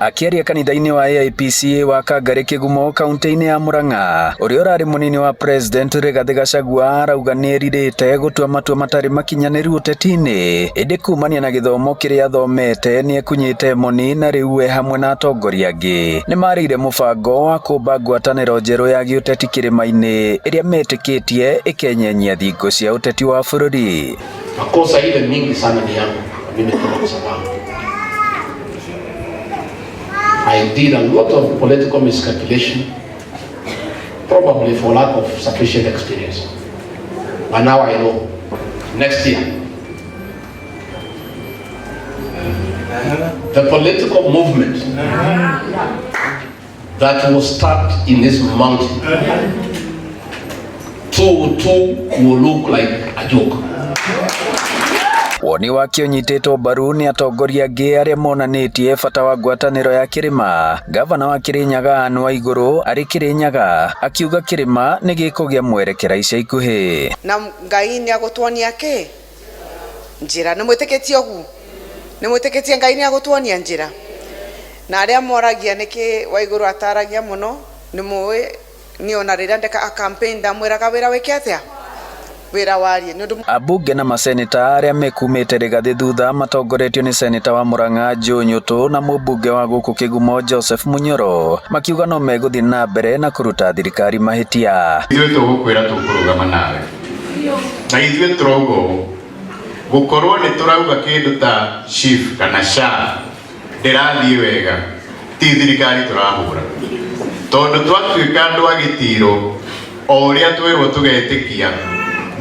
Akiaria kanitha-inĩ wa AIPCA wa Kangari Kigumo kaunti-inĩ ya Murang'a, ũrĩa ũrarĩ mũnini wa President Rigathi Gachagua arauga nĩerirĩte gũtua matua matarĩ makinyanĩru ũteti-inĩ, ĩndĩ kumania na gĩthomo kĩrĩa athomete nĩekunyĩte moni na rĩu we hamwe na atongoria angĩ nĩmarĩire mũbango wa kũmba ngwatanĩro njerũ ya gĩũteti kĩrĩma-inĩ ĩrĩa metĩkĩtie ĩkenyenyia thingo cia ũteti wa bũrũri. Makosa ile mingi sana ni yangu mimi kwa sababu I did a lot of political miscalculation, probably for lack of sufficient experience. But now I know. Next year, the political movement that will start in this mountain, will look like a joke. Woni wake ũnyitĩtwo mbaru nĩ atongoria angĩ arĩa monanĩtie bata wa ngwatanĩro ya Kĩrĩma. Gavana wa Kĩrĩnyaga Anne Waigũrũ arĩ Kĩrĩnyaga akiuga Kĩrĩma nĩ gĩkũgĩa mwerekera ica ikuhĩ. Na Ngai nĩ agũtuonia kĩ? Njĩra. Nĩ mwĩtĩkĩtie ũguo? Nĩ mwĩtĩkĩtie Ngai nĩ agũtuonia njĩra? Na arĩa moragia nĩkĩ Waigũrũ ataragia mũno nĩ mũĩ niona rĩrĩa ndeka campaign ndamwĩraga wĩra wĩke atĩa? Abunge na maseneta arĩa mekumĩte Rigathi thutha matongoretio nĩ seneta wa Murang'a Joe Nyoto na mũmbunge wa gũkũ Kigumo Joseph Munyoro makiuga no megũthiĩ na mbere na kũruta thirikari mahĩtia. Ithuĩ tũgũkwĩra tũkũrũgama nawe na ithuĩ tũrauga gũkorwo nĩ tũrauga kĩndũ ta chief kana SHA ndĩrathiĩ wega ti thirikari tũrahũra, tondũ twatuĩka andũ a gĩtiro o ũrĩa twĩrwo tũgetĩkia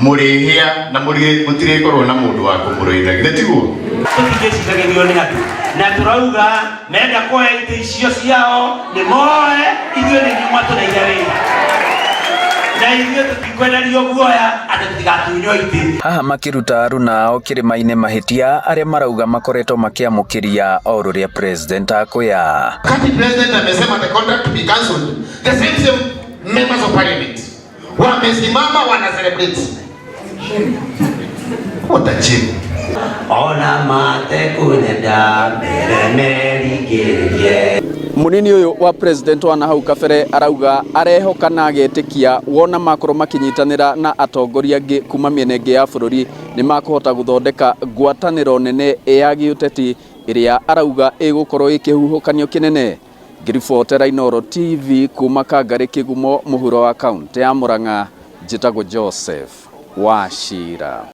murihia na mutirĩkorwo na mũndũ wa kũmũrũĩra githĩ tiguo tũtigĩcikagĩrio nĩ andũ na tũrauga menda kuoya itĩ icio ciao nĩ moe ithuĩ nĩ matũraia wĩra na ithuĩ tũtikwenderio guoya atĩ tũtigatunywo itĩ. Haha makĩruta aruna ao Kĩrĩma-inĩ mahĩtia arĩa marauga makoretwo makĩamũkĩria o rũrĩa president akwĩa. Kati president amesema the contract to be cancelled, the same members of parliament wamesimama wana celebrate. Watachimu ona mate kunenda merigĩrĩrie. Munini ũyũ wa president wa nahau kabere arauga arehoka na agetĩkia wona makorwo makinyitanĩra na atongoria angĩ kuma mĩena ĩngĩ ya bũrũri nĩ makũhota gũthondeka ngwatanĩro nene ya gĩũteti ĩrĩa arauga ĩgũkorwo ĩkĩhuhũkanio kĩnene. Ngiribotera Inooro TV kuma Kangari Kigumo mũhuro wa kaunti ya Murang'a, njĩtagwo Joseph Wachira.